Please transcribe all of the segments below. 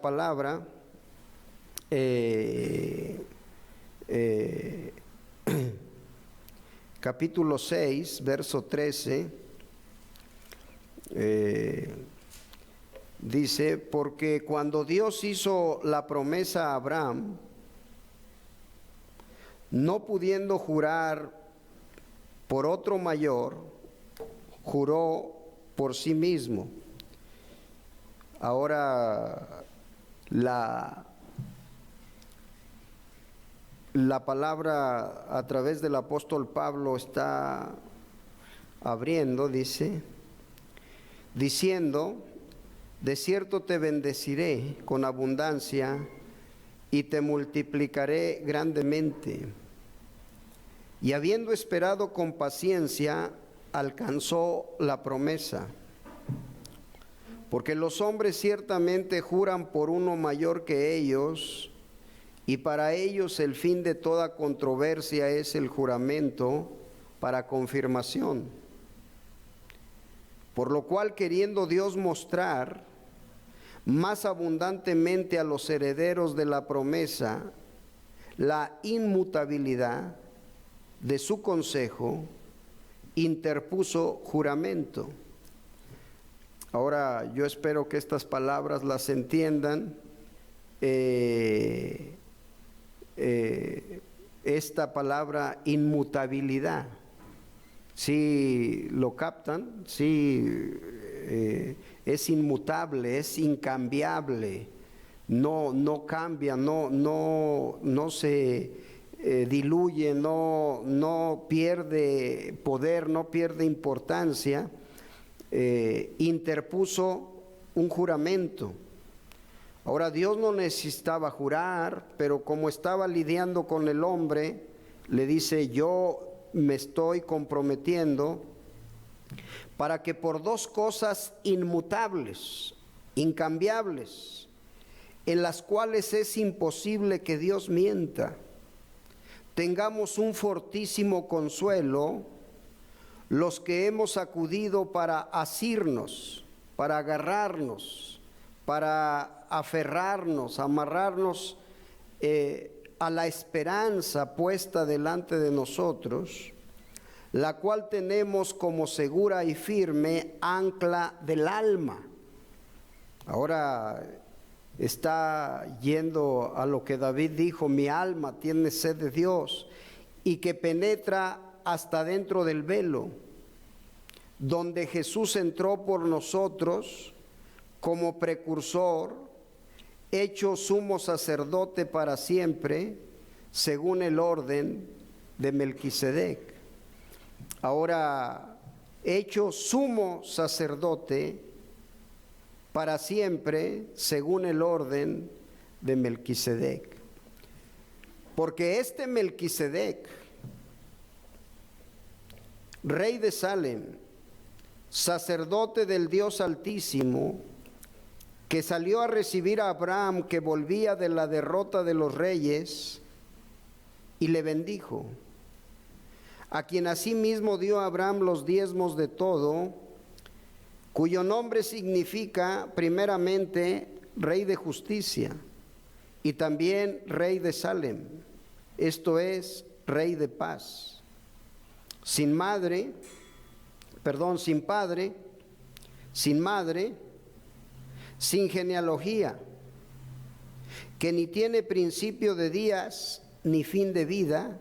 Palabra capítulo 6, verso 13, dice: porque cuando Dios hizo la promesa a Abraham, no pudiendo jurar por otro mayor, juró por sí mismo. Ahora la palabra a través del apóstol Pablo está abriendo, diciendo: de cierto te bendeciré con abundancia y te multiplicaré grandemente. Y habiendo esperado con paciencia, alcanzó la promesa. Porque los hombres ciertamente juran por uno mayor que ellos, y para ellos el fin de toda controversia es el juramento para confirmación. Por lo cual, queriendo Dios mostrar más abundantemente a los herederos de la promesa la inmutabilidad de su consejo, interpuso juramento. Ahora, yo espero que estas palabras las entiendan. Esta palabra inmutabilidad, si lo captan, es inmutable, es incambiable, no cambia, no se diluye, no pierde poder, no pierde importancia. Interpuso un juramento. Ahora, Dios no necesitaba jurar, pero como estaba lidiando con el hombre, le dice: yo me estoy comprometiendo para que por dos cosas inmutables, incambiables, en las cuales es imposible que Dios mienta, tengamos un fortísimo consuelo los que hemos acudido para asirnos, para agarrarnos, para aferrarnos, amarrarnos a la esperanza puesta delante de nosotros, la cual tenemos como segura y firme ancla del alma. Ahora está yendo a lo que David dijo: mi alma tiene sed de Dios, y que penetra hasta dentro del velo, donde Jesús entró por nosotros como precursor, hecho sumo sacerdote para siempre, según el orden de Melquisedec. Ahora, hecho sumo sacerdote para siempre, según el orden de Melquisedec. Porque este Melquisedec, rey de Salem, sacerdote del Dios Altísimo, que salió a recibir a Abraham, que volvía de la derrota de los reyes, y le bendijo, a quien asimismo dio a Abraham los diezmos de todo, cuyo nombre significa primeramente Rey de Justicia, y también Rey de Salem, esto es, Rey de Paz. Sin padre, sin madre, sin genealogía, que ni tiene principio de días ni fin de vida,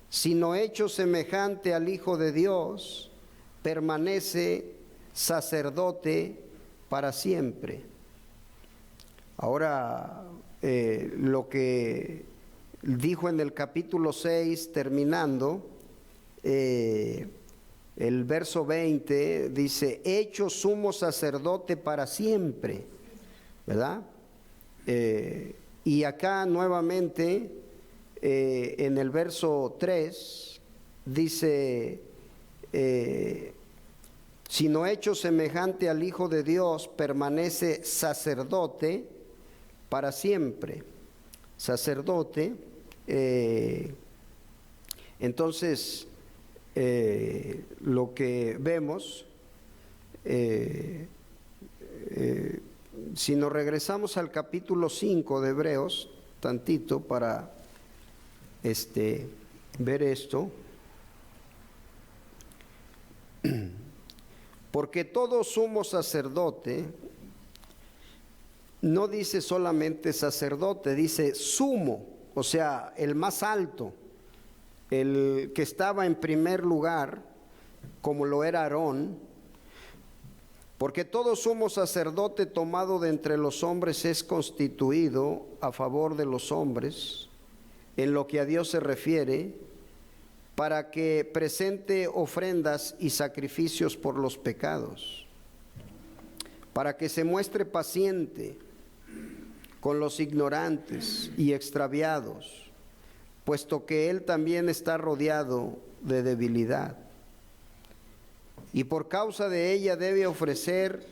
sino hecho semejante al Hijo de Dios, permanece sacerdote para siempre. Ahora, lo que dijo en el capítulo 6, terminando, el verso 20 dice: hecho sumo sacerdote para siempre, ¿verdad? Y acá nuevamente en el verso 3 dice: sino hecho semejante al Hijo de Dios, permanece sacerdote para siempre. Sacerdote, entonces lo que vemos si nos regresamos al capítulo 5 de Hebreos, tantito para ver esto. Porque todo sumo sacerdote no dice solamente sacerdote, dice sumo, o sea, el más alto, el que estaba en primer lugar, como lo era Aarón. Porque todo sumo sacerdote tomado de entre los hombres es constituido a favor de los hombres, en lo que a Dios se refiere, para que presente ofrendas y sacrificios por los pecados, para que se muestre paciente con los ignorantes y extraviados, puesto que Él también está rodeado de debilidad. Y por causa de ella debe ofrecer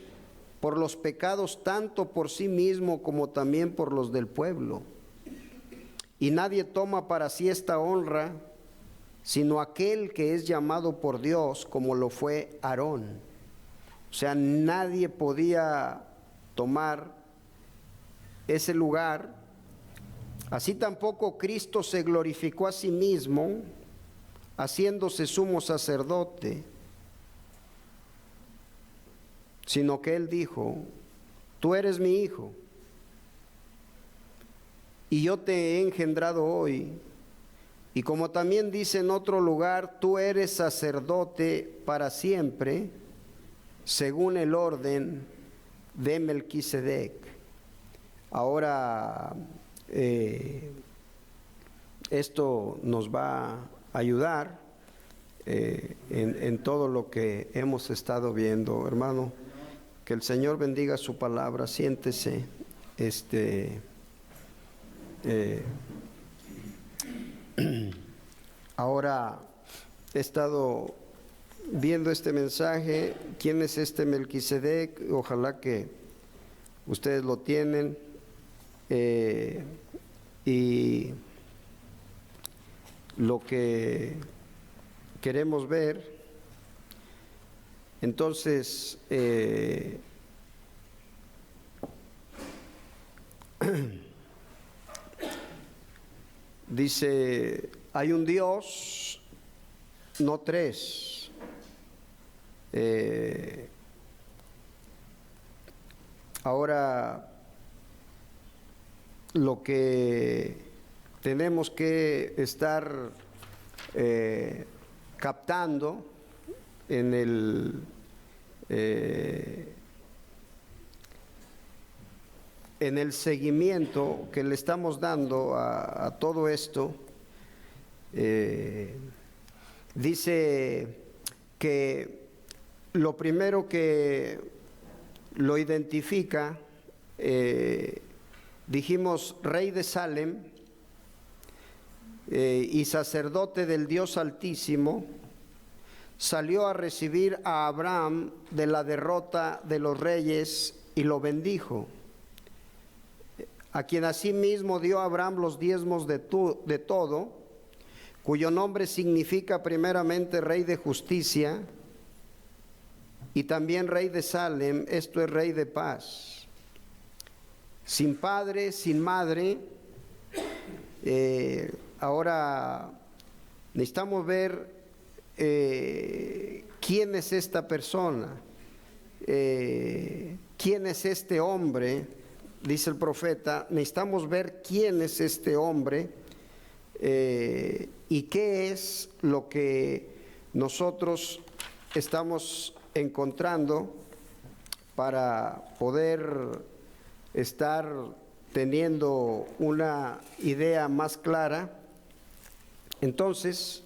por los pecados tanto por sí mismo como también por los del pueblo. Y nadie toma para sí esta honra, sino aquel que es llamado por Dios, como lo fue Aarón. O sea, nadie podía tomar ese lugar. Así tampoco Cristo se glorificó a sí mismo, haciéndose sumo sacerdote, sino que Él dijo: tú eres mi hijo, y yo te he engendrado hoy. Y como también dice en otro lugar, tú eres sacerdote para siempre, según el orden de Melquisedec. Ahora, esto nos va a ayudar en todo lo que hemos estado viendo, hermano. Que el Señor bendiga su palabra. Siéntese. Ahora he estado viendo este mensaje. ¿Quién es este Melquisedec? Ojalá que ustedes lo tienen. Y lo que queremos ver, entonces, dice, hay un Dios, no tres. Ahora, lo que tenemos que estar captando en el seguimiento que le estamos dando a todo esto, dice que lo primero que lo identifica, dijimos rey de Salem y sacerdote del Dios Altísimo, salió a recibir a Abraham de la derrota de los reyes y lo bendijo, a quien asimismo dio a Abraham los diezmos de todo, cuyo nombre significa primeramente rey de justicia y también rey de Salem, esto es rey de paz. Sin padre, sin madre. Ahora necesitamos ver quién es esta persona, quién es este hombre. Dice el profeta, necesitamos ver quién es este hombre y qué es lo que nosotros estamos encontrando para poder estar teniendo una idea más clara. Entonces,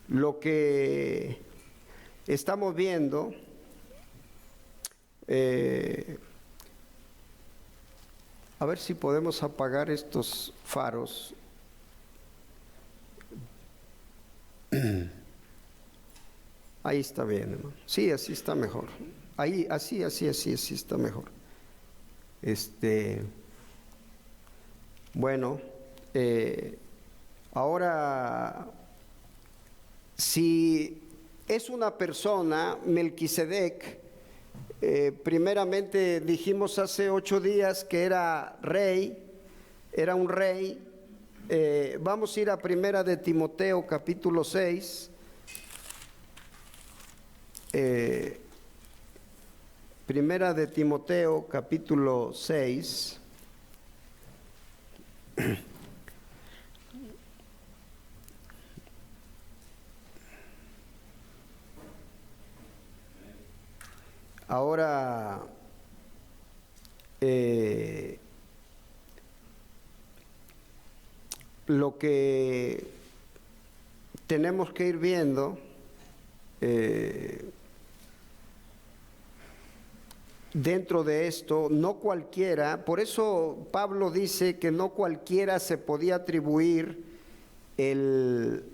lo que estamos viendo, a ver si podemos apagar estos faros. Ahí está bien, hermano. Sí, así está mejor. Ahí, así está mejor. Bueno, ahora, si es una persona, Melquisedec, Primeramente dijimos hace 8 días que era un rey. Vamos a ir a Primera de Timoteo capítulo 6. Primera de Timoteo capítulo 6. Ahora, lo que tenemos que ir viendo, dentro de esto, no cualquiera, por eso Pablo dice que no cualquiera se podía atribuir el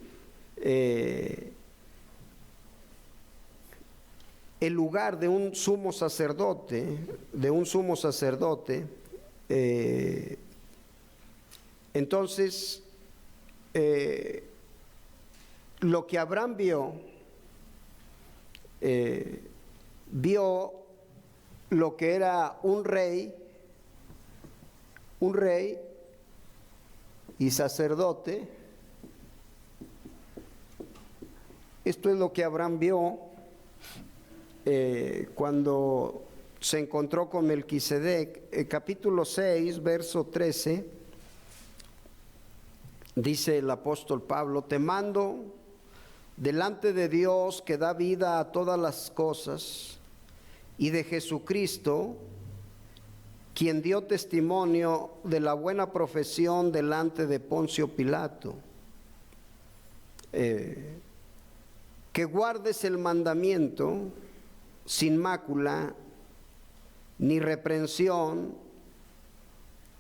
lugar de un sumo sacerdote, entonces, lo que Abraham vio lo que era un rey y sacerdote. Esto es lo que Abraham vio cuando se encontró con Melquisedec. Capítulo 6, verso 13, dice el apóstol Pablo: te mando delante de Dios, que da vida a todas las cosas, y de Jesucristo, quien dio testimonio de la buena profesión delante de Poncio Pilato, que guardes el mandamiento sin mácula ni reprensión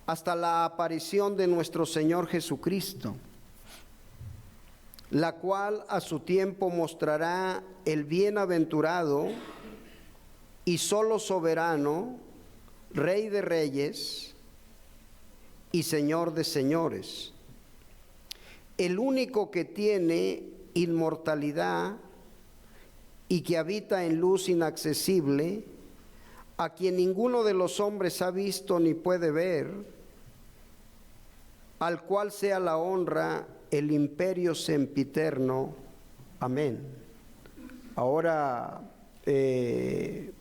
hasta la aparición de nuestro Señor Jesucristo, la cual a su tiempo mostrará el bienaventurado y solo soberano, Rey de reyes y Señor de señores, el único que tiene inmortalidad y que habita en luz inaccesible, a quien ninguno de los hombres ha visto ni puede ver, al cual sea la honra, el imperio sempiterno. Amén. Ahora, ¿qué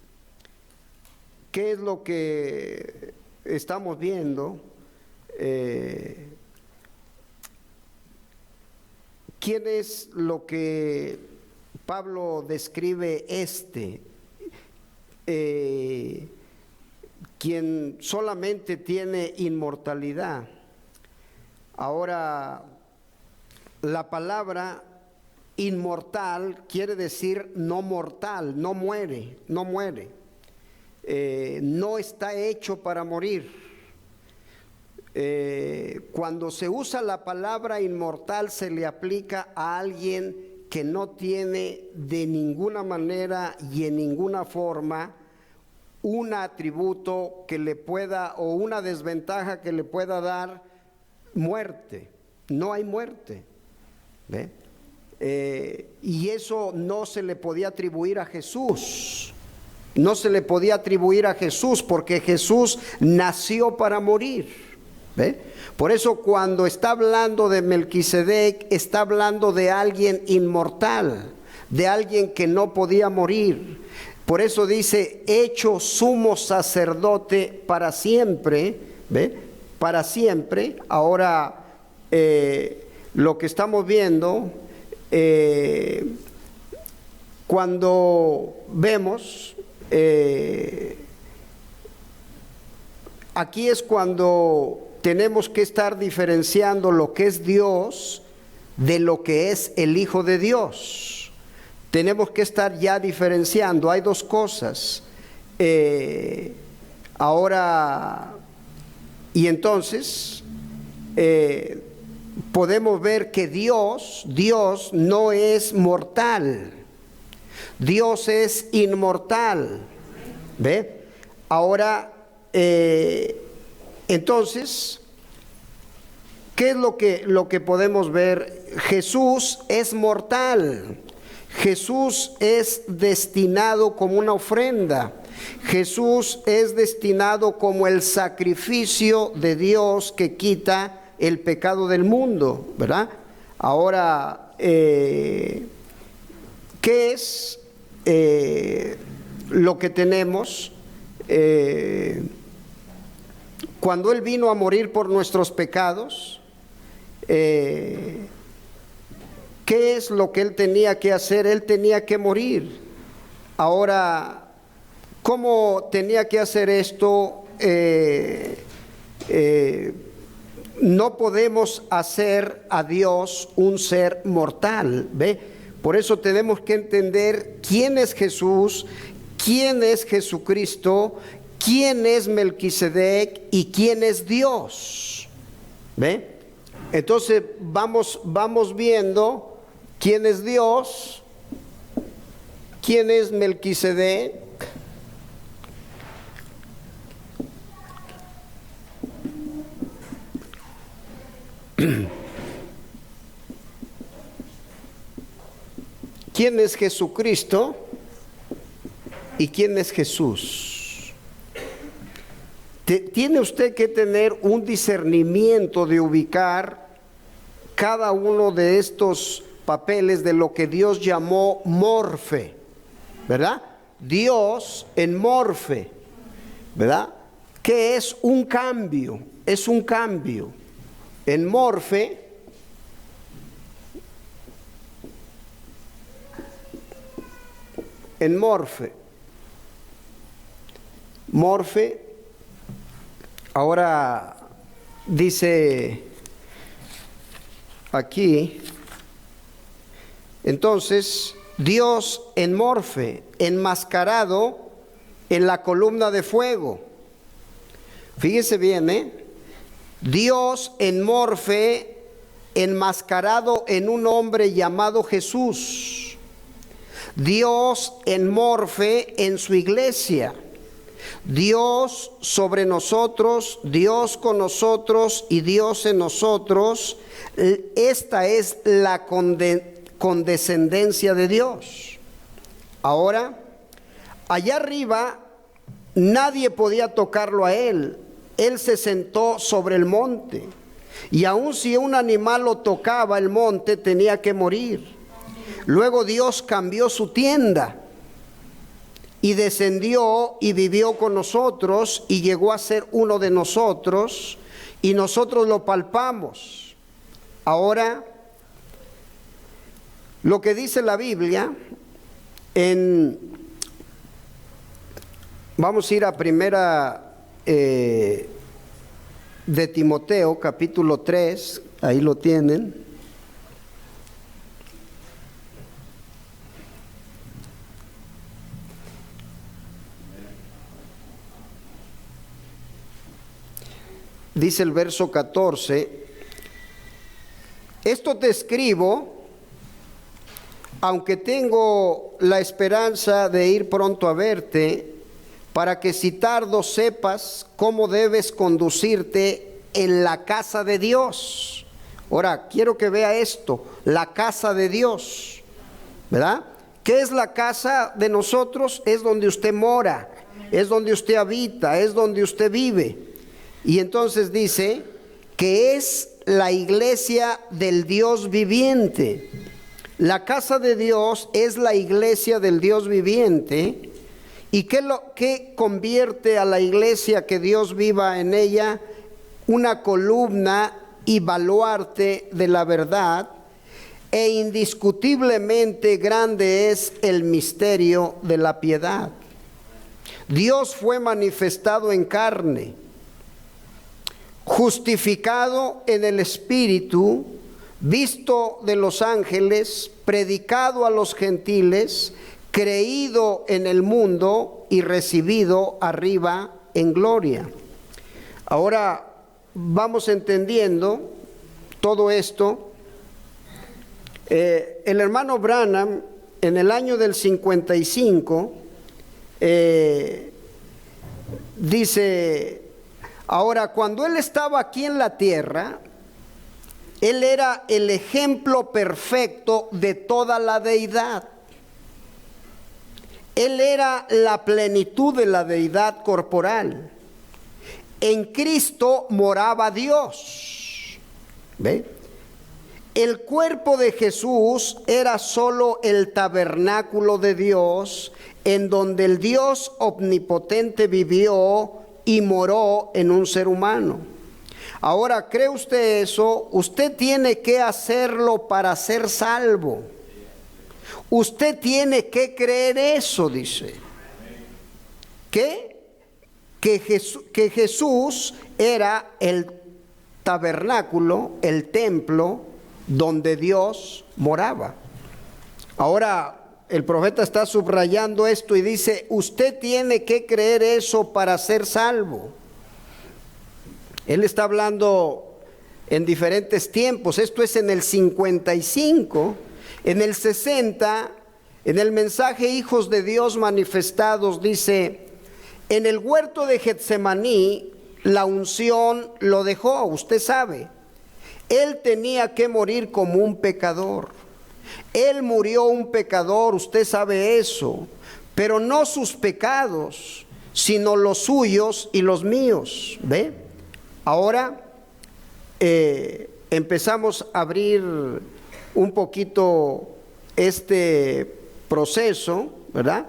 es lo que estamos viendo? ¿Quién es lo que Pablo describe? Quien solamente tiene inmortalidad. Ahora, la palabra inmortal quiere decir no mortal, no muere, no está hecho para morir. Cuando se usa la palabra inmortal, se le aplica a alguien que no tiene de ninguna manera y en ninguna forma un atributo que le pueda, o una desventaja que le pueda dar muerte. No hay muerte, ¿ve? Y eso no se le podía atribuir a Jesús. No se le podía atribuir a Jesús, porque Jesús nació para morir, ¿ve? Por eso cuando está hablando de Melquisedec, está hablando de alguien inmortal, de alguien que no podía morir. Por eso dice, hecho sumo sacerdote para siempre, ¿ve? Para siempre. Ahora, lo que estamos viendo, cuando vemos, aquí es cuando tenemos que estar diferenciando lo que es Dios de lo que es el Hijo de Dios. Tenemos que estar ya diferenciando. Hay dos cosas. Ahora, y entonces podemos ver que Dios no es mortal. Dios es inmortal, ¿ve? Ahora, entonces, ¿qué es lo que podemos ver? Jesús es mortal. Jesús es destinado como una ofrenda. Jesús es destinado como el sacrificio de Dios que quita el pecado del mundo, ¿verdad? Ahora, ¿qué es lo que tenemos? Cuando Él vino a morir por nuestros pecados, ¿qué es lo que Él tenía que hacer? Él tenía que morir. Ahora, ¿cómo tenía que hacer esto? No podemos hacer a Dios un ser mortal, ¿ve? Por eso tenemos que entender quién es Jesús, quién es Jesucristo, quién es Melquisedec y quién es Dios, ¿ve? Entonces vamos viendo quién es Dios, quién es Melquisedec. ¿Quién es Jesucristo y quién es Jesús? Tiene usted que tener un discernimiento de ubicar cada uno de estos papeles de lo que Dios llamó morfe, ¿verdad? Dios en morfe, ¿verdad? Que es un cambio, es un cambio. En morfe, morfe, ahora dice aquí, entonces, Dios en morfe, enmascarado en la columna de fuego. Fíjese bien, Dios en morfe, enmascarado en un hombre llamado Jesús. Dios en morfe en su iglesia. Dios sobre nosotros, Dios con nosotros y Dios en nosotros. Esta es la condescendencia de Dios. Ahora, allá arriba nadie podía tocarlo a Él. Él se sentó sobre el monte. Y aun si un animal lo tocaba el monte, tenía que morir. Luego Dios cambió su tienda y descendió y vivió con nosotros y llegó a ser uno de nosotros y nosotros lo palpamos. Ahora, lo que dice la Biblia vamos a ir a primera de Timoteo, capítulo 3, ahí lo tienen. Dice el verso 14, esto te escribo, aunque tengo la esperanza de ir pronto a verte, para que si tardo sepas cómo debes conducirte en la casa de Dios. Ahora, quiero que vea esto, la casa de Dios, ¿verdad? ¿Qué es la casa de nosotros? Es donde usted mora, es donde usted habita, es donde usted vive. Y entonces dice que es la iglesia del Dios viviente. La casa de Dios es la iglesia del Dios viviente. ¿Y qué convierte a la iglesia que Dios viva en ella? Una columna y baluarte de la verdad, e indiscutiblemente grande es el misterio de la piedad. Dios fue manifestado en carne, justificado en el Espíritu, visto de los ángeles, predicado a los gentiles, creído en el mundo y recibido arriba en gloria. Ahora vamos entendiendo todo esto. El hermano Branham en el año del 55 dice, ahora cuando él estaba aquí en la tierra, él era el ejemplo perfecto de toda la deidad. Él era la plenitud de la deidad corporal. En Cristo moraba Dios. ¿Ve? El cuerpo de Jesús era solo el tabernáculo de Dios, en donde el Dios omnipotente vivió y moró en un ser humano. Ahora, ¿cree usted eso? Usted tiene que hacerlo para ser salvo. Usted tiene que creer eso, dice. Que Jesús era el tabernáculo, el templo donde Dios moraba. Ahora, el profeta está subrayando esto y dice, usted tiene que creer eso para ser salvo. Él está hablando en diferentes tiempos. Esto es en el 55, en el 60, en el mensaje Hijos de Dios manifestados, dice, en el huerto de Getsemaní, la unción lo dejó, usted sabe. Él tenía que morir como un pecador. Él murió un pecador, usted sabe eso, pero no sus pecados, sino los suyos y los míos. ¿Ve? Ahora empezamos a abrir un poquito este proceso, ¿verdad?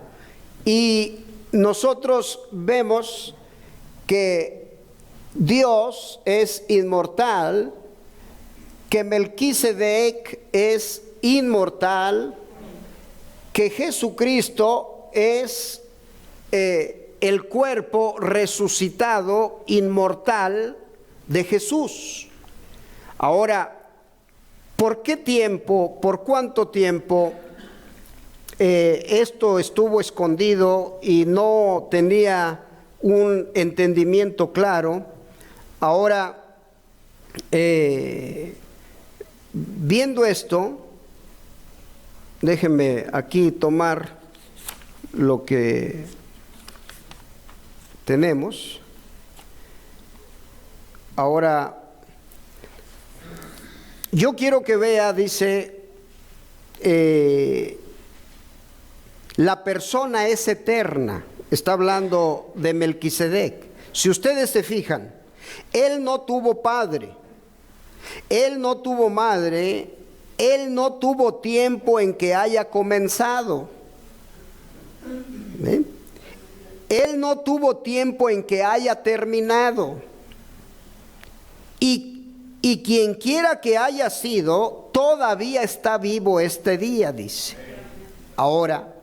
Y nosotros vemos que Dios es inmortal, que Melquisedec es inmortal, que Jesucristo es el cuerpo resucitado inmortal de Jesús. Ahora, ¿por qué tiempo, por cuánto tiempo esto estuvo escondido y no tenía un entendimiento claro? Ahora, viendo esto, déjenme aquí tomar lo que tenemos. Ahora, yo quiero que vea, dice, la persona es eterna. Está hablando de Melquisedec. Si ustedes se fijan, él no tuvo padre, él no tuvo madre, él no tuvo tiempo en que haya comenzado. ¿Ven? Él no tuvo tiempo en que haya terminado. Y quien quiera que haya sido, todavía está vivo este día, dice. Ahora,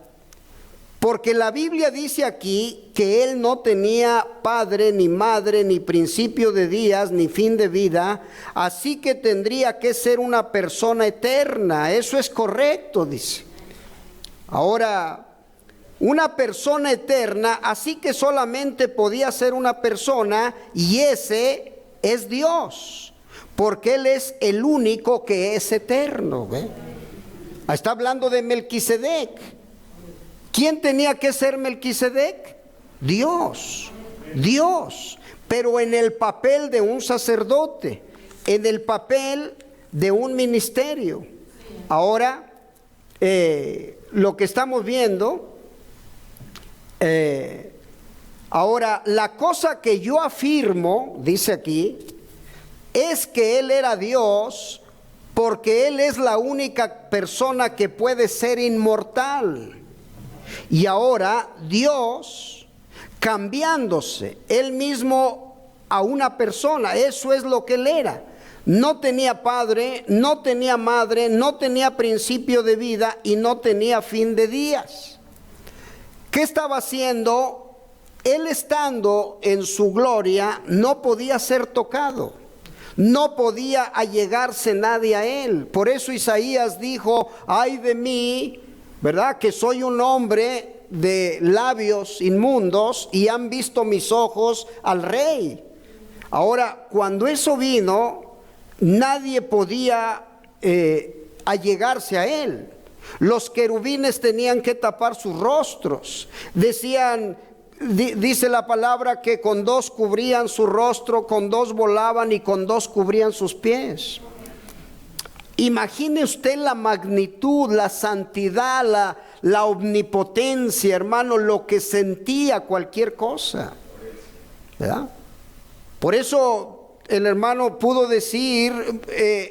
porque la Biblia dice aquí que él no tenía padre, ni madre, ni principio de días, ni fin de vida, así que tendría que ser una persona eterna. Eso es correcto, dice. Ahora, una persona eterna, así que solamente podía ser una persona, y ese es Dios, porque Él es el único que es eterno. ¿Ve? Está hablando de Melquisedec. ¿Quién tenía que ser Melquisedec? Dios, Dios, pero en el papel de un sacerdote, en el papel de un ministerio. Ahora, lo que estamos viendo, ahora, la cosa que yo afirmo, dice aquí, es que Él era Dios, porque Él es la única persona que puede ser inmortal. Y ahora Dios, cambiándose Él mismo a una persona, eso es lo que Él era. No tenía padre, no tenía madre, no tenía principio de vida y no tenía fin de días. ¿Qué estaba haciendo? Él, estando en su gloria, no podía ser tocado. No podía allegarse nadie a Él. Por eso Isaías dijo, ay de mí, ¿verdad? Que soy un hombre de labios inmundos y han visto mis ojos al Rey. Ahora, cuando eso vino, nadie podía allegarse a Él. Los querubines tenían que tapar sus rostros. Decían, dice la palabra que con dos cubrían su rostro, con dos volaban y con dos cubrían sus pies. Imagine usted la magnitud, la santidad, la omnipotencia, hermano, lo que sentía cualquier cosa, ¿verdad? Por eso el hermano pudo decir,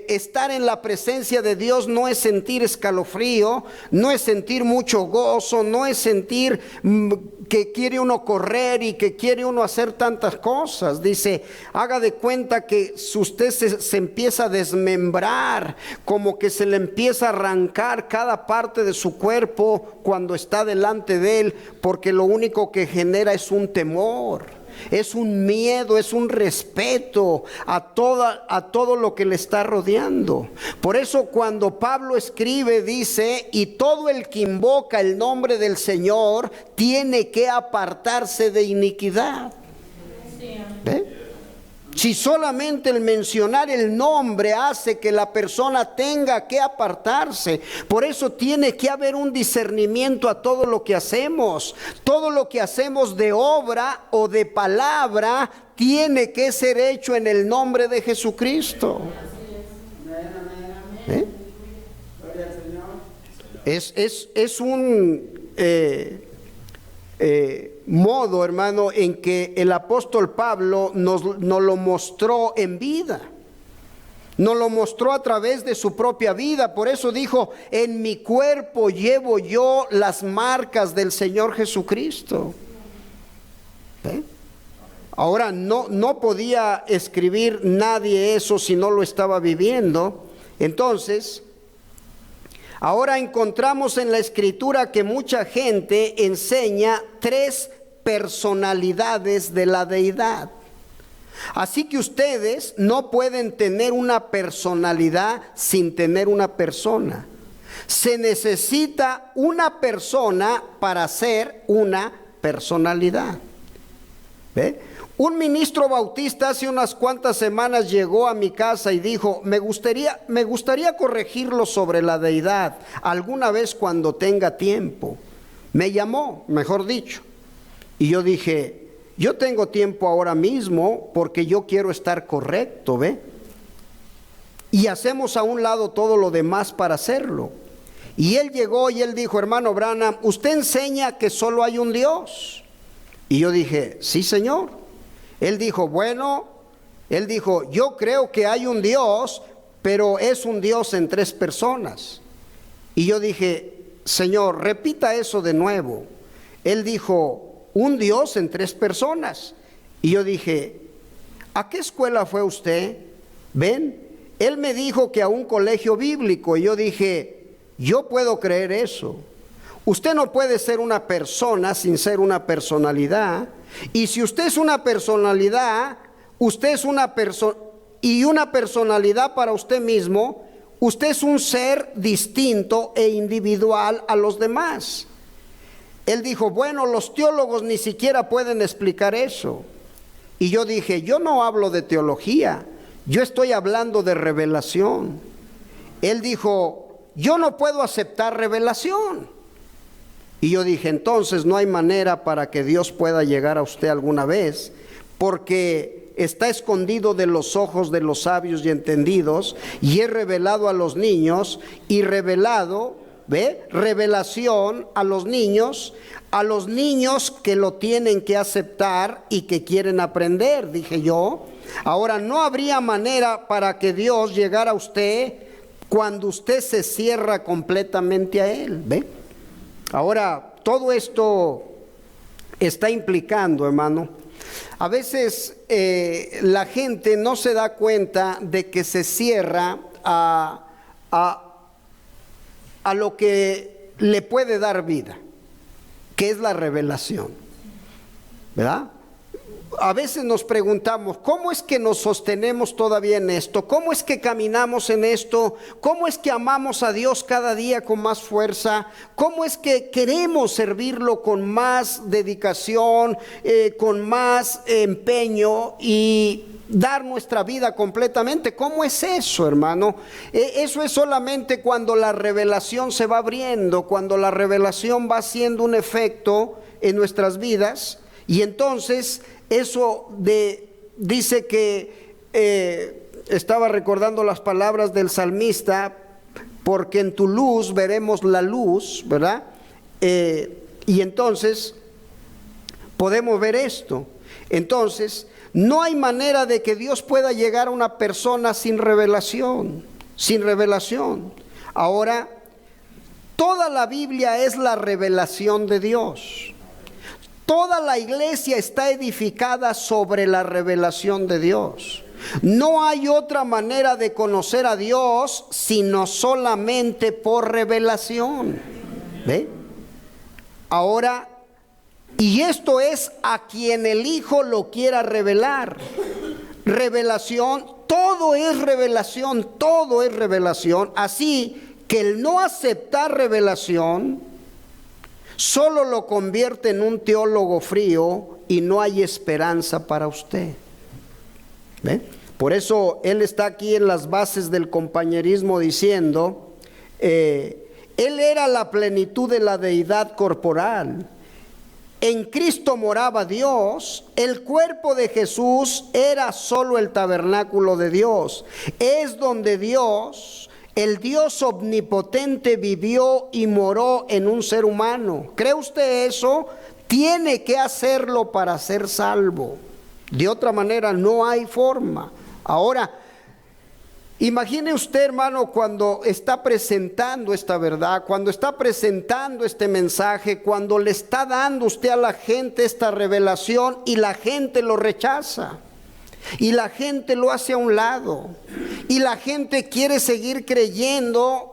estar en la presencia de Dios no es sentir escalofrío, no es sentir mucho gozo, no es sentir que quiere uno correr y que quiere uno hacer tantas cosas. Dice, haga de cuenta que usted se empieza a desmembrar, como que se le empieza a arrancar cada parte de su cuerpo cuando está delante de Él, porque lo único que genera es un temor. Es un miedo, es un respeto a todo lo que le está rodeando. Por eso cuando Pablo escribe dice, y todo el que invoca el nombre del Señor tiene que apartarse de iniquidad. ¿Ve? Si solamente el mencionar el nombre hace que la persona tenga que apartarse. Por eso tiene que haber un discernimiento a todo lo que hacemos. Todo lo que hacemos de obra o de palabra tiene que ser hecho en el nombre de Jesucristo. ¿Eh? Es un modo, hermano, en que el apóstol Pablo nos lo mostró en vida. Nos lo mostró a través de su propia vida. Por eso dijo, en mi cuerpo llevo yo las marcas del Señor Jesucristo. ¿Eh? Ahora no podía escribir nadie eso si no lo estaba viviendo. Entonces, ahora encontramos en la Escritura que mucha gente enseña 3 personalidades de la deidad. Así que ustedes no pueden tener una personalidad sin tener una persona. Se necesita una persona para ser una personalidad. ¿Ve? Un ministro bautista hace unas cuantas semanas llegó a mi casa y dijo, me gustaría corregirlo sobre la deidad alguna vez cuando tenga tiempo. Me llamó, mejor dicho, y yo dije, yo tengo tiempo ahora mismo porque yo quiero estar correcto, ¿ve? Y hacemos a un lado todo lo demás para hacerlo. Y él llegó y él dijo, hermano Branham, usted enseña que solo hay un Dios. Y yo dije, sí, señor. Él dijo, yo creo que hay un Dios, pero es un Dios en 3 personas. Y yo dije, Señor, repita eso de nuevo. Él dijo, un Dios en 3 personas. Y yo dije, ¿a qué escuela fue usted? ¿Ven? Él me dijo que a un colegio bíblico. Y yo dije, yo puedo creer eso. Usted no puede ser una persona sin ser una personalidad. Y si usted es una personalidad, usted es una persona y una personalidad para usted mismo, usted es un ser distinto e individual a los demás. Él dijo, bueno, los teólogos ni siquiera pueden explicar eso. Y yo dije, yo no hablo de teología, yo estoy hablando de revelación. Él dijo, yo no puedo aceptar revelación. Y yo dije, entonces no hay manera para que Dios pueda llegar a usted alguna vez, porque está escondido de los ojos de los sabios y entendidos, y es revelado a los niños, y revelado, ¿ve? Revelación a los niños que lo tienen que aceptar y que quieren aprender, dije yo. Ahora, no habría manera para que Dios llegara a usted cuando usted se cierra completamente a Él, ¿ve? Ahora, todo esto está implicando, hermano, a veces la gente no se da cuenta de que se cierra a lo que le puede dar vida, que es la revelación, ¿verdad? A veces nos preguntamos, ¿cómo es que nos sostenemos todavía en esto? ¿Cómo es que caminamos en esto? ¿Cómo es que amamos a Dios cada día con más fuerza? ¿Cómo es que queremos servirlo con más dedicación, con más empeño y dar nuestra vida completamente? ¿Cómo es eso, hermano? Eso es solamente cuando la revelación se va abriendo, cuando la revelación va haciendo un efecto en nuestras vidas. Y entonces eso dice que estaba recordando las palabras del salmista, porque en tu luz veremos la luz, ¿verdad? Y entonces podemos ver esto. Entonces, no hay manera de que Dios pueda llegar a una persona sin revelación, sin revelación. Ahora, toda la Biblia es la revelación de Dios. Toda la iglesia está edificada sobre la revelación de Dios. No hay otra manera de conocer a Dios sino solamente por revelación. ¿Ve? Ahora, y esto es a quien el Hijo lo quiera revelar. Revelación, todo es revelación, todo es revelación. Así que el no aceptar revelación solo lo convierte en un teólogo frío y no hay esperanza para usted. ¿Ve? Por eso él está aquí en las bases del compañerismo diciendo, él era la plenitud de la deidad corporal. En Cristo moraba Dios, el cuerpo de Jesús era solo el tabernáculo de Dios. Es donde Dios, el Dios omnipotente, vivió y moró en un ser humano. ¿Cree usted eso? Tiene que hacerlo para ser salvo. De otra manera no hay forma. Ahora, imagine usted, hermano, cuando está presentando esta verdad, cuando está presentando este mensaje, cuando le está dando usted a la gente esta revelación y la gente lo rechaza. Y la gente lo hace a un lado. Y la gente quiere seguir creyendo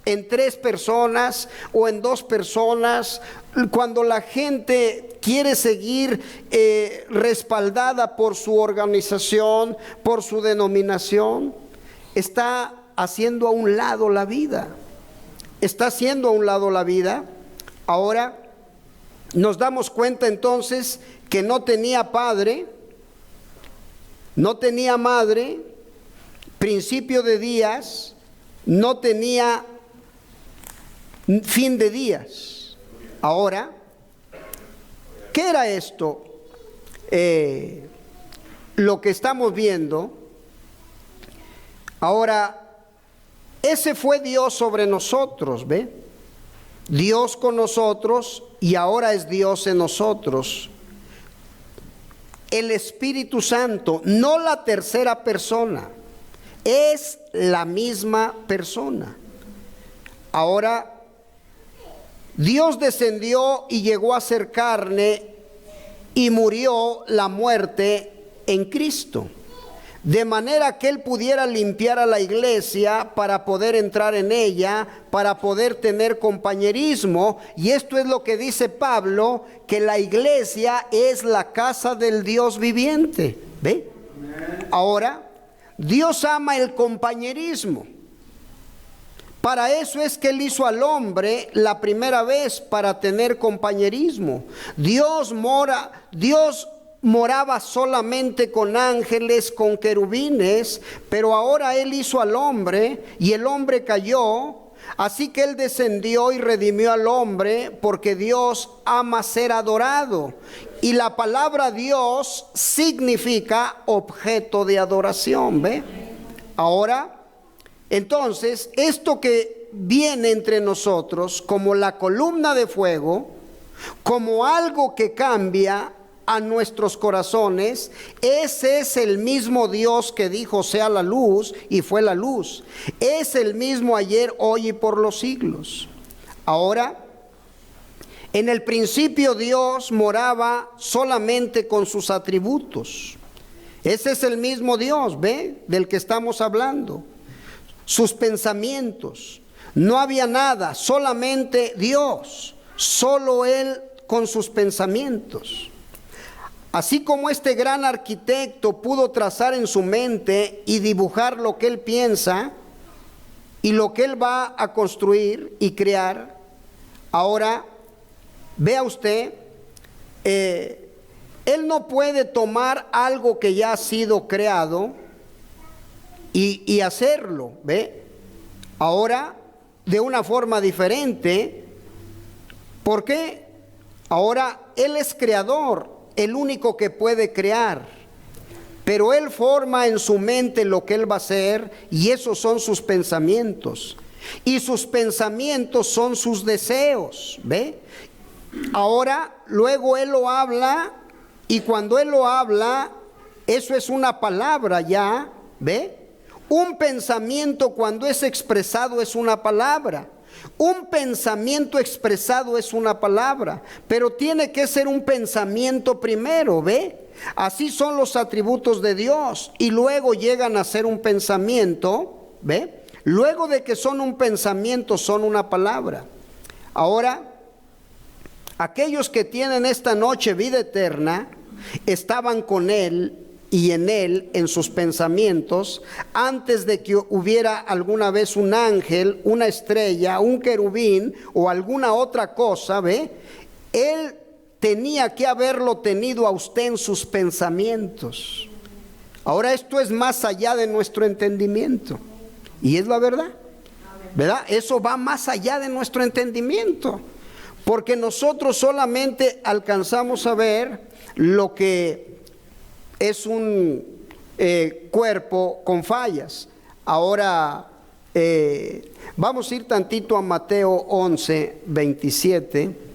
en 3 personas o en 2 personas. Cuando la gente quiere seguir respaldada por su organización, por su denominación, está haciendo a un lado la vida. Está haciendo a un lado la vida. Ahora nos damos cuenta entonces que no tenía padre, no tenía madre, principio de días, no tenía fin de días. Ahora, ¿qué era esto? Lo que estamos viendo. Ahora, ese fue Dios sobre nosotros, ¿ve? Dios con nosotros y ahora es Dios en nosotros. El Espíritu Santo, no la tercera persona, es la misma persona. Ahora, Dios descendió y llegó a ser carne y murió la muerte en Cristo, de manera que Él pudiera limpiar a la iglesia para poder entrar en ella, para poder tener compañerismo. Y esto es lo que dice Pablo, que la iglesia es la casa del Dios viviente. ¿Ve? Ahora, Dios ama el compañerismo. Para eso es que Él hizo al hombre la primera vez, para tener compañerismo. Dios moraba solamente con ángeles, con querubines, pero ahora Él hizo al hombre y el hombre cayó. Así que Él descendió y redimió al hombre, porque Dios ama ser adorado. Y la palabra Dios significa objeto de adoración, ¿ve? Ahora, entonces, esto que viene entre nosotros como la columna de fuego, como algo que cambia a nuestros corazones, ese es el mismo Dios que dijo sea la luz y fue la luz. Es el mismo ayer, hoy y por los siglos. Ahora, en el principio Dios moraba solamente con sus atributos. Ese es el mismo Dios, ¿ve? Del que estamos hablando. Sus pensamientos. No había nada, solamente Dios. Solo Él con sus pensamientos. Así como este gran arquitecto pudo trazar en su mente y dibujar lo que él piensa y lo que él va a construir y crear, ahora vea usted, él no puede tomar algo que ya ha sido creado y hacerlo, ¿ve? Ahora de una forma diferente. ¿Por qué? Ahora él es creador, el único que puede crear, pero él forma en su mente lo que él va a hacer y esos son sus pensamientos. y sus pensamientos son sus deseos. ¿Ve? Ahora, luego Él lo habla, y cuando Él lo habla, eso es una palabra ya. ¿Ve? Un pensamiento cuando es expresado es una palabra. Un pensamiento expresado es una palabra, pero tiene que ser un pensamiento primero. ¿Ve? Así son los atributos de Dios, y luego llegan a ser un pensamiento. ¿Ve? Luego de que son un pensamiento, son una palabra. Ahora, aquellos que tienen esta noche vida eterna, estaban con Él y en Él, en sus pensamientos, antes de que hubiera alguna vez un ángel, una estrella, un querubín o alguna otra cosa. ¿Ve? Él tenía que haberlo tenido a usted en sus pensamientos. Ahora, esto es más allá de nuestro entendimiento, y es la verdad, ¿verdad? Eso va más allá de nuestro entendimiento, porque nosotros solamente alcanzamos a ver lo que es un cuerpo con fallas. Ahora, vamos a ir tantito a Mateo 11, 27.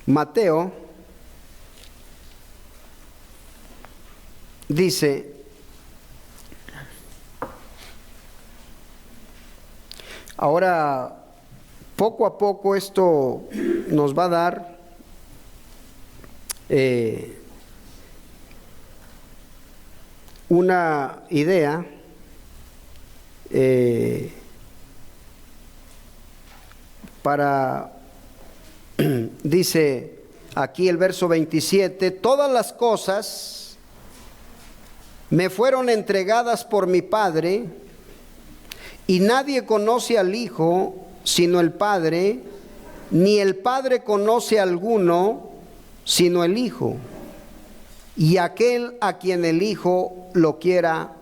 Mateo dice: ahora, poco a poco esto nos va a dar una idea para, dice aquí el verso 27, todas las cosas me fueron entregadas por mi Padre, y nadie conoce al Hijo sino el Padre, ni el Padre conoce a alguno sino el Hijo, y aquel a quien el Hijo lo quiera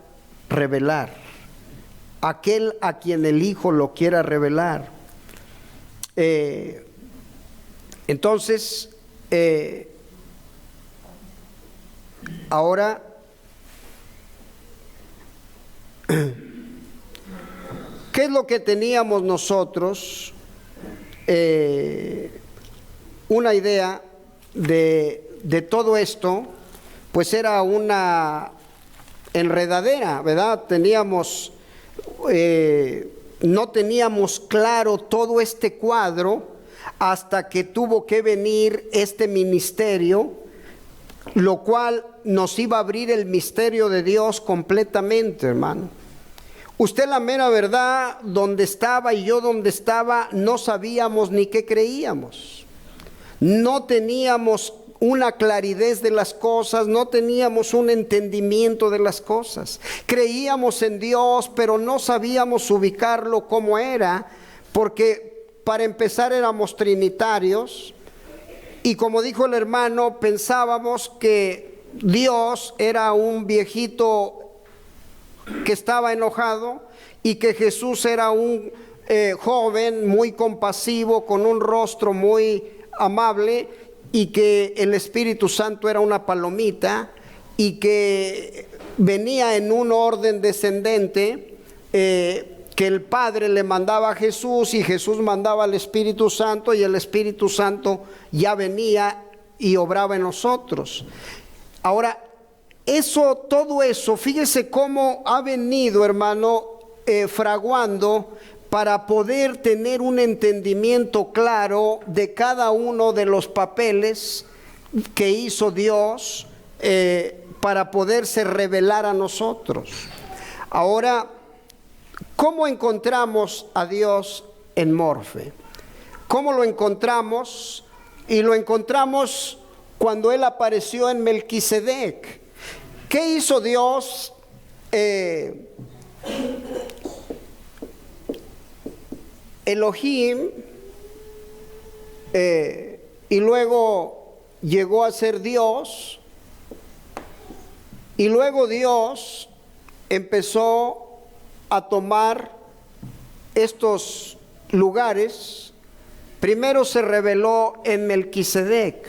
revelar. Aquel a quien el Hijo lo quiera revelar. Entonces, ahora, ¿qué es lo que teníamos nosotros? Una idea de todo esto, pues era una enredadera, ¿verdad? No teníamos claro todo este cuadro hasta que tuvo que venir este ministerio, lo cual nos iba a abrir el misterio de Dios completamente, hermano. Usted, la mera verdad, donde estaba y yo donde estaba, no sabíamos ni qué creíamos. No teníamos una claridad de las cosas, no teníamos un entendimiento de las cosas. Creíamos en Dios, pero no sabíamos ubicarlo como era, porque para empezar éramos trinitarios, y como dijo el hermano, pensábamos que Dios era un viejito que estaba enojado, y que Jesús era un joven muy compasivo, con un rostro muy amable, y que el Espíritu Santo era una palomita, y que venía en un orden descendente, que el Padre le mandaba a Jesús, y Jesús mandaba al Espíritu Santo, y el Espíritu Santo ya venía y obraba en nosotros. Ahora, todo eso, fíjese cómo ha venido, hermano, fraguando para poder tener un entendimiento claro de cada uno de los papeles que hizo Dios para poderse revelar a nosotros. Ahora, ¿cómo encontramos a Dios en Morfe? ¿Cómo lo encontramos? Y lo encontramos cuando Él apareció en Melquisedec. ¿Qué hizo Dios? Elohim, y luego llegó a ser Dios, y luego Dios empezó a tomar estos lugares. Primero se reveló en Melquisedec.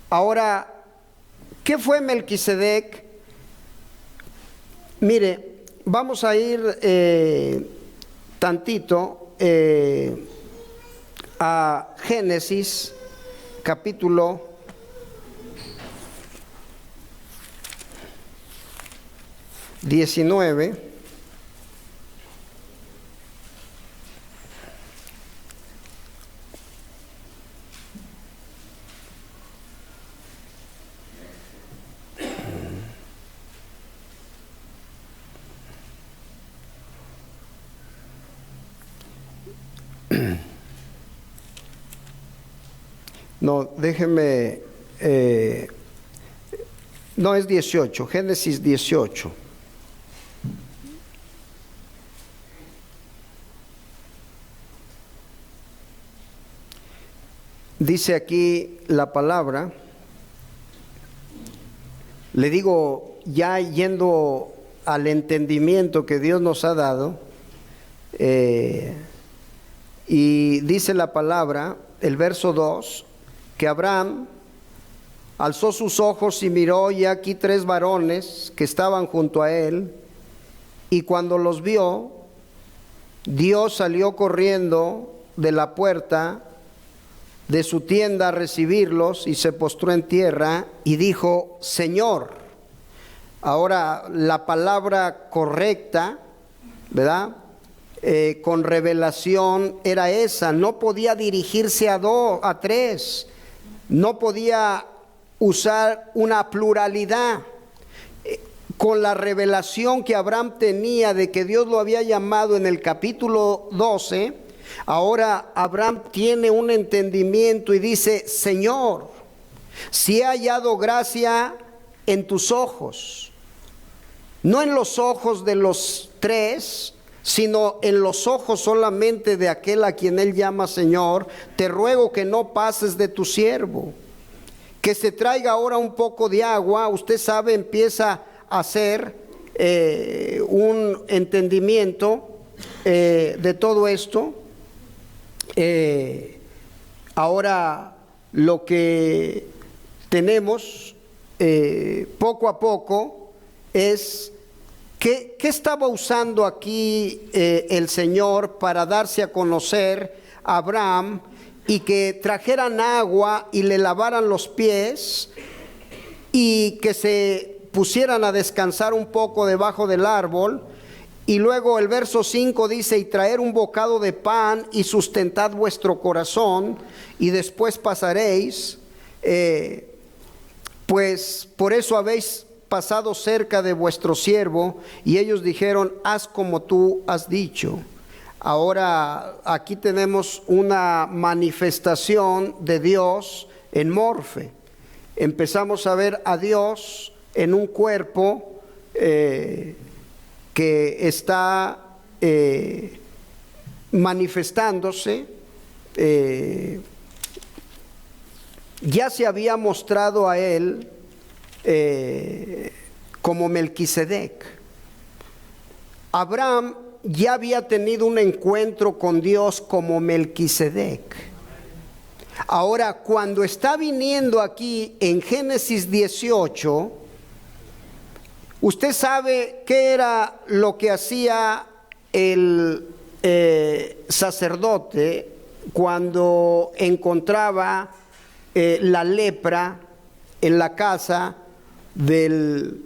Ahora, ¿qué fue Melquisedec? Mire, vamos a ir tantito a Génesis capítulo 19. No, déjeme, no es 18, Génesis 18. Dice aquí la palabra, le digo, ya yendo al entendimiento que Dios nos ha dado, y dice la palabra, el verso 2, que Abraham alzó sus ojos y miró, y aquí 3 varones que estaban junto a él, y cuando los vio, Dios salió corriendo de la puerta de su tienda a recibirlos, y se postró en tierra y dijo: Señor. Ahora la palabra correcta, ¿verdad? Con revelación era esa. No podía dirigirse a 3. No podía usar una pluralidad. Con la revelación que Abraham tenía de que Dios lo había llamado en el capítulo 12, ahora Abraham tiene un entendimiento y dice: Señor, si he hallado gracia en tus ojos, no en los ojos de los 3, sino en los ojos solamente de aquel a quien él llama Señor, te ruego que no pases de tu siervo, que se traiga ahora un poco de agua. Usted sabe, empieza a hacer un entendimiento de todo esto. Ahora lo que tenemos poco a poco es ¿qué estaba usando aquí el Señor para darse a conocer a Abraham y que trajeran agua y le lavaran los pies y que se pusieran a descansar un poco debajo del árbol? Y luego el verso 5 dice: y traer un bocado de pan y sustentad vuestro corazón y después pasaréis, pues por eso habéis pasado cerca de vuestro siervo. Y ellos dijeron: haz como tú has dicho. Ahora aquí tenemos una manifestación de Dios en morfe. Empezamos a ver a Dios en un cuerpo que está manifestándose. Ya se había mostrado a él como Melquisedec. Abraham ya había tenido un encuentro con Dios como Melquisedec. Ahora, cuando está viniendo aquí en Génesis 18, usted sabe qué era lo que hacía el sacerdote cuando encontraba la lepra en la casa del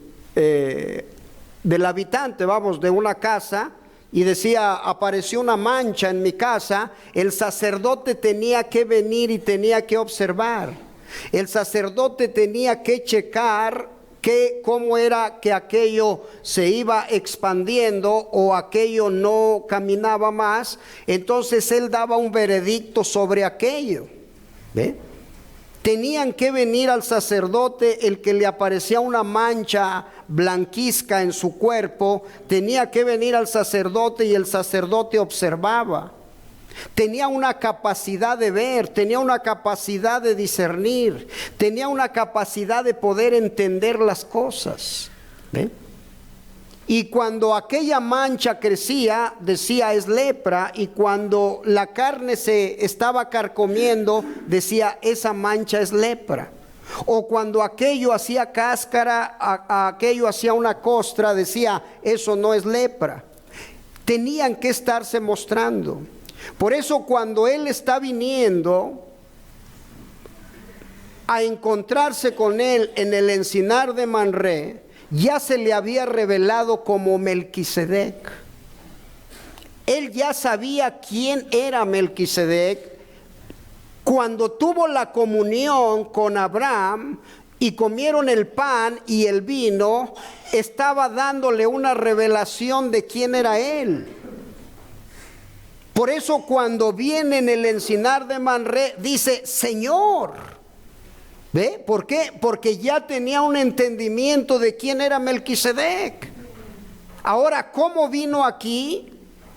habitante, de una casa, y decía: apareció una mancha en mi casa. El sacerdote tenía que venir y tenía que observar. El sacerdote tenía que checar cómo era que aquello se iba expandiendo o aquello no caminaba más. Entonces él daba un veredicto sobre aquello. ¿Ve? Tenían que venir al sacerdote, el que le aparecía una mancha blanquizca en su cuerpo, tenía que venir al sacerdote y el sacerdote observaba. Tenía una capacidad de ver, tenía una capacidad de discernir, tenía una capacidad de poder entender las cosas. ¿Ven? Y cuando aquella mancha crecía, decía: es lepra. Y cuando la carne se estaba carcomiendo, decía: esa mancha es lepra. O cuando aquello hacía cáscara, aquello hacía una costra, decía, eso no es lepra. Tenían que estarse mostrando. Por eso cuando Él está viniendo a encontrarse con Él en el encinar de Manré, ya se le había revelado como Melquisedec. Él ya sabía quién era Melquisedec. Cuando tuvo la comunión con Abraham y comieron el pan y el vino, estaba dándole una revelación de quién era él. Por eso cuando viene en el encinar de Manré, dice, Señor. ¿Ve? ¿Por qué? Porque ya tenía un entendimiento de quién era Melquisedec. Ahora, ¿cómo vino aquí?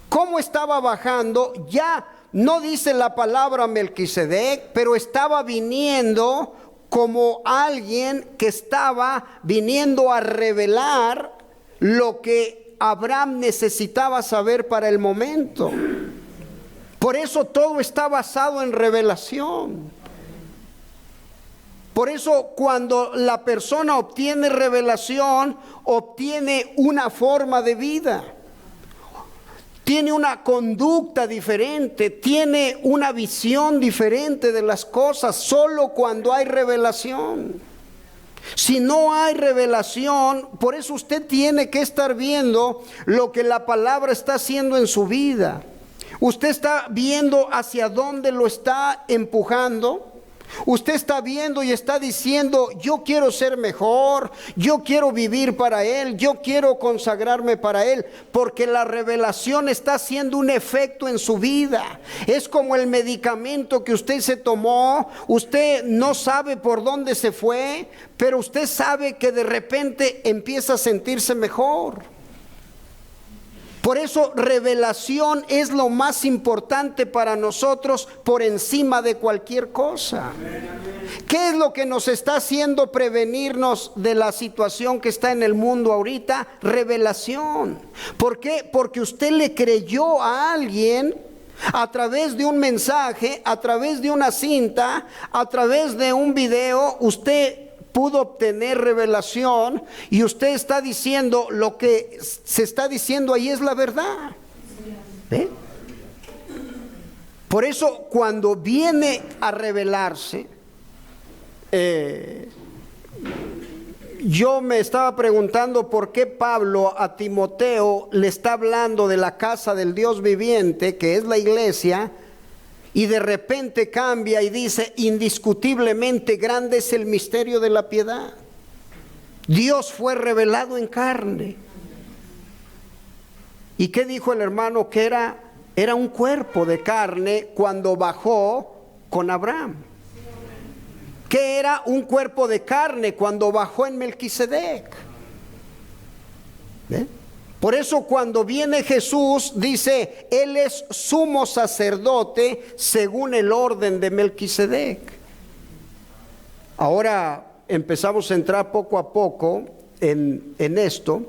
¿Cómo estaba bajando? Ya no dice la palabra Melquisedec, pero estaba viniendo como alguien que estaba viniendo a revelar lo que Abraham necesitaba saber para el momento. Por eso todo está basado en revelación. Por eso cuando la persona obtiene revelación, obtiene una forma de vida. Tiene una conducta diferente, tiene una visión diferente de las cosas, solo cuando hay revelación. Si no hay revelación, por eso usted tiene que estar viendo lo que la palabra está haciendo en su vida. Usted está viendo hacia dónde lo está empujando. Usted está viendo y está diciendo, yo quiero ser mejor, yo quiero vivir para Él, yo quiero consagrarme para Él, porque la revelación está haciendo un efecto en su vida. Es como el medicamento que usted se tomó, usted no sabe por dónde se fue, pero usted sabe que de repente empieza a sentirse mejor. Por eso revelación es lo más importante para nosotros por encima de cualquier cosa. ¿Qué es lo que nos está haciendo prevenirnos de la situación que está en el mundo ahorita? Revelación. ¿Por qué? Porque usted le creyó a alguien a través de un mensaje, a través de una cinta, a través de un video. Usted pudo obtener revelación y usted está diciendo lo que se está diciendo ahí es la verdad. ¿Ve? Por eso cuando viene a revelarse, yo me estaba preguntando por qué Pablo a Timoteo le está hablando de la casa del Dios viviente, que es la iglesia, y de repente cambia y dice, indiscutiblemente grande es el misterio de la piedad. Dios fue revelado en carne. ¿Y qué dijo el hermano? Que era un cuerpo de carne cuando bajó con Abraham. Que era un cuerpo de carne cuando bajó en Melquisedec. ¿Ve? Por eso cuando viene Jesús dice, Él es sumo sacerdote según el orden de Melquisedec. Ahora empezamos a entrar poco a poco en esto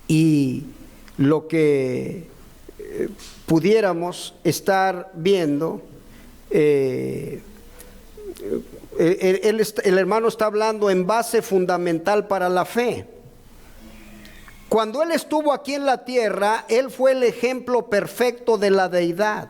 y lo que pudiéramos estar viendo, el hermano está hablando en base fundamental para la fe. Cuando Él estuvo aquí en la tierra, Él fue el ejemplo perfecto de la deidad.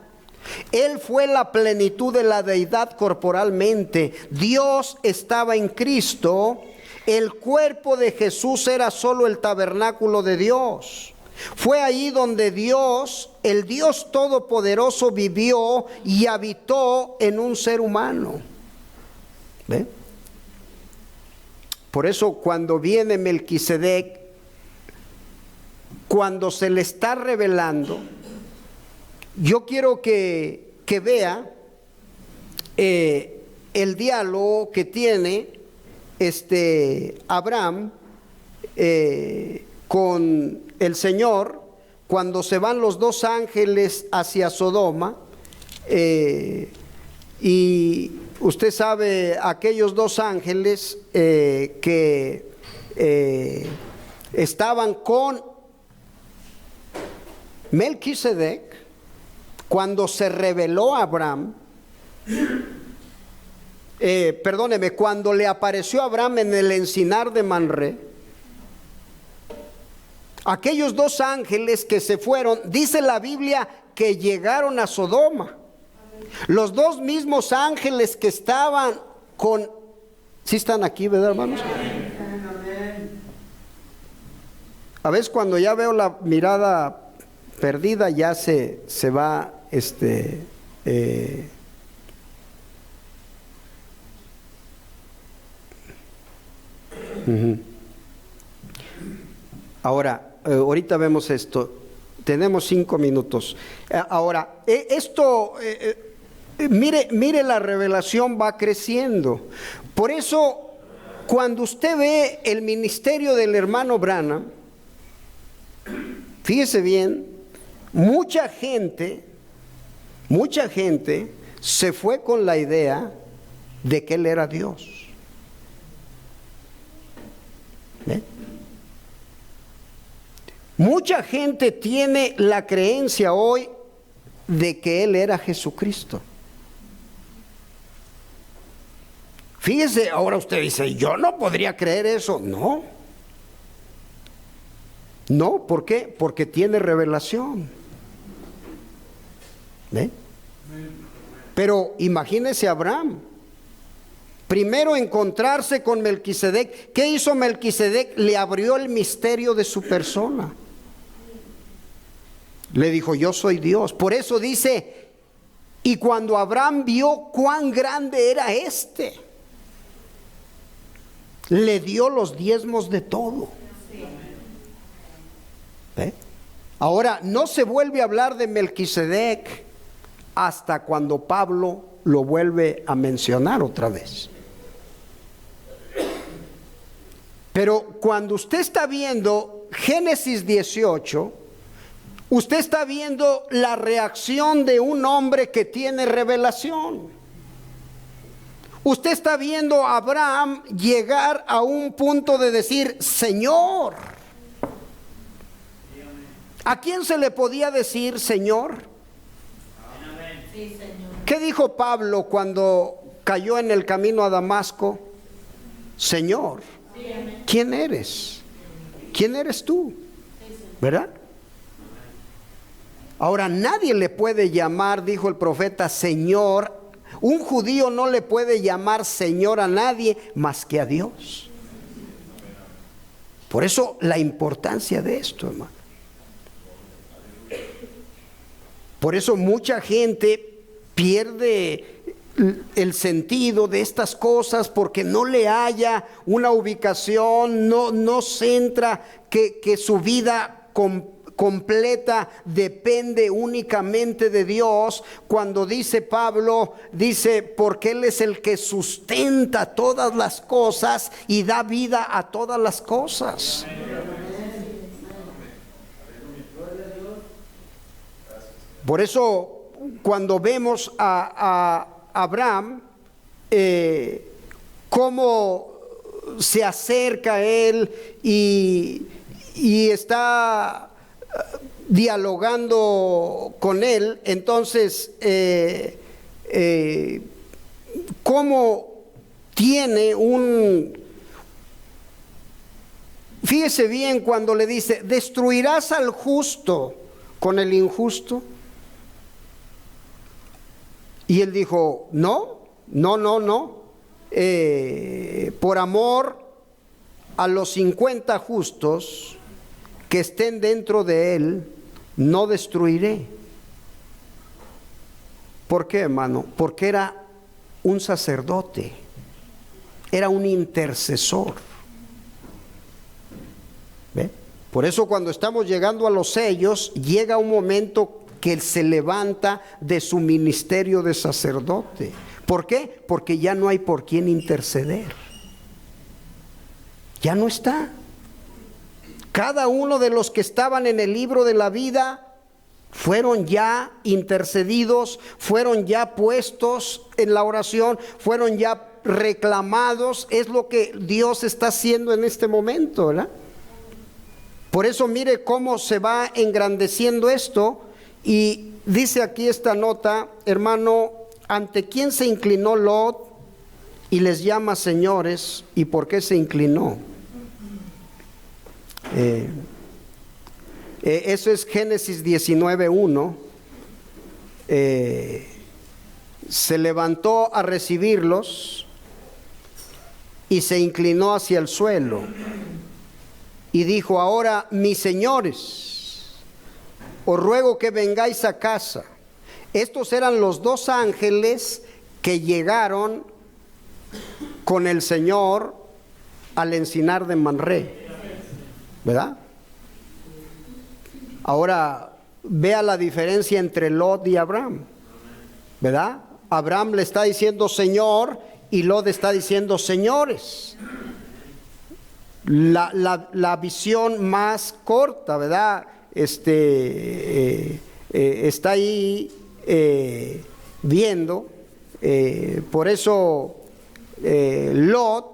Él fue la plenitud de la deidad corporalmente. Dios estaba en Cristo. El cuerpo de Jesús era solo el tabernáculo de Dios. Fue ahí donde Dios, el Dios todopoderoso, vivió y habitó en un ser humano. ¿Ve? Por eso cuando viene Melquisedec, cuando se le está revelando, yo quiero que vea el diálogo que tiene Abraham con el Señor cuando se van los dos ángeles hacia Sodoma. Y usted sabe, aquellos dos ángeles que estaban con Melquisedec, cuando se reveló a Abraham, perdóneme, cuando le apareció a Abraham en el encinar de Manré, aquellos dos ángeles que se fueron, dice la Biblia que llegaron a Sodoma. Los dos mismos ángeles que estaban con... ¿Sí están aquí, verdad, hermanos? A veces cuando ya veo la mirada perdida ya se va Ahora, ahorita vemos esto. Tenemos 5 minutos. Ahora, mire la revelación va creciendo. Por eso, cuando usted ve el ministerio del hermano Branham, fíjese bien, mucha gente se fue con la idea de que él era Dios. ¿Ve? Mucha gente tiene la creencia hoy de que él era Jesucristo. Fíjese, ahora usted dice, yo no podría creer eso. No, ¿por qué? Porque tiene revelación. ¿Ve? Pero imagínese a Abraham. Primero encontrarse con Melquisedec. ¿Qué hizo Melquisedec? Le abrió el misterio de su persona. Le dijo, yo soy Dios. Por eso dice, y cuando Abraham vio cuán grande era le dio los diezmos de todo. ¿Ve? Ahora, no se vuelve a hablar de Melquisedec hasta cuando Pablo lo vuelve a mencionar otra vez. Pero cuando usted está viendo Génesis 18, usted está viendo la reacción de un hombre que tiene revelación. Usted está viendo a Abraham llegar a un punto de decir, Señor. ¿A quién se le podía decir Señor? Sí, Señor. ¿Qué dijo Pablo cuando cayó en el camino a Damasco? Señor, ¿quién eres? ¿Quién eres tú? ¿Verdad? Ahora nadie le puede llamar, dijo el profeta, Señor. Un judío no le puede llamar Señor a nadie más que a Dios. Por eso la importancia de esto, hermano. Por eso mucha gente pierde el sentido de estas cosas porque no le haya una ubicación, no centra que su vida completa depende únicamente de Dios. Cuando dice Pablo, dice, porque Él es el que sustenta todas las cosas y da vida a todas las cosas. Por eso cuando vemos a Abraham, cómo se acerca a él y está dialogando con él, entonces cómo tiene fíjese bien cuando le dice, ¿destruirás al justo con el injusto? Y él dijo, no. Por amor a los 50 justos que estén dentro de él, no destruiré. ¿Por qué, hermano? Porque era un sacerdote, era un intercesor. ¿Ve? Por eso cuando estamos llegando a los sellos, llega un momento que él se levanta de su ministerio de sacerdote. ¿Por qué? Porque ya no hay por quién interceder. Ya no está. Cada uno de los que estaban en el libro de la vida fueron ya intercedidos, fueron ya puestos en la oración, fueron ya reclamados. Es lo que Dios está haciendo en este momento, ¿verdad? Por eso mire cómo se va engrandeciendo esto. Y dice aquí esta nota, hermano, ¿ante quién se inclinó Lot? y les llama señores. ¿Y por qué se inclinó? Eso es Génesis 19:1. Se levantó a recibirlos y se inclinó hacia el suelo y dijo: ahora, mis señores, os ruego que vengáis a casa. Estos eran los dos ángeles que llegaron con el Señor al encinar de Manré, ¿verdad? Ahora vea la diferencia entre Lot y Abraham, ¿verdad? Abraham le está diciendo Señor y Lot está diciendo señores. La visión más corta, ¿verdad? Está ahí viendo. Por eso Lot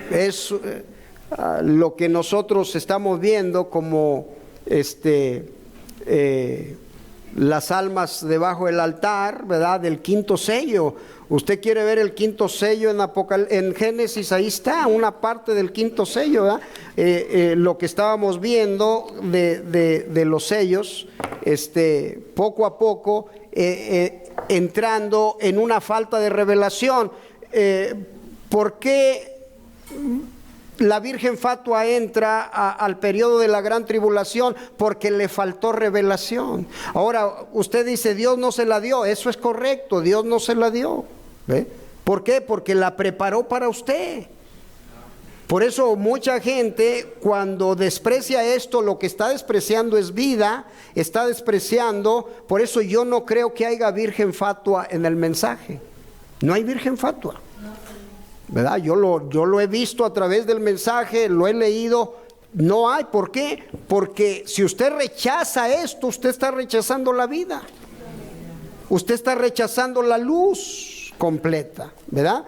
es lo que nosotros estamos viendo como las almas debajo del altar, ¿verdad? Del quinto sello. Usted quiere ver el quinto sello en Génesis, ahí está una parte del quinto sello, ¿verdad? Lo que estábamos viendo de los sellos, poco a poco entrando en una falta de revelación. ¿Por qué la Virgen Fatua entra al periodo de la gran tribulación? Porque le faltó revelación. Ahora usted dice Dios no se la dio. Eso es correcto, Dios no se la dio. ¿Ve? ¿Por qué? Porque la preparó para usted. Por eso mucha gente cuando desprecia esto, lo que está despreciando es vida, está despreciando. Por eso yo no creo que haya Virgen Fatua en el mensaje. No hay Virgen Fatua, ¿verdad? Yo lo he visto a través del mensaje, lo he leído. No hay. ¿Por qué? Porque si usted rechaza esto, usted está rechazando la vida. Usted está rechazando la luz completa, ¿verdad?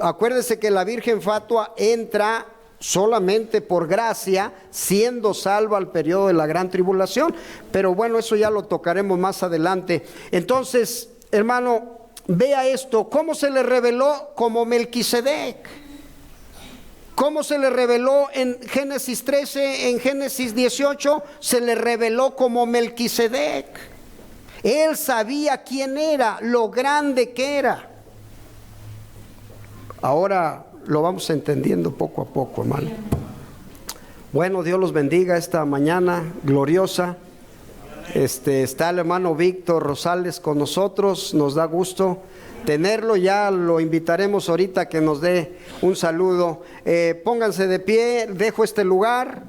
Acuérdese que la Virgen Fatua entra solamente por gracia, siendo salva al periodo de la gran tribulación. Pero bueno, eso ya lo tocaremos más adelante. Entonces, hermano, vea esto, cómo se le reveló como Melquisedec. ¿Cómo se le reveló en Génesis 13, en Génesis 18? Se le reveló como Melquisedec. Él sabía quién era, lo grande que era. Ahora lo vamos entendiendo poco a poco, hermano. Bueno, Dios los bendiga esta mañana gloriosa. Está el hermano Víctor Rosales con nosotros, nos da gusto tenerlo. Ya lo invitaremos ahorita que nos dé un saludo. Pónganse de pie, dejo este lugar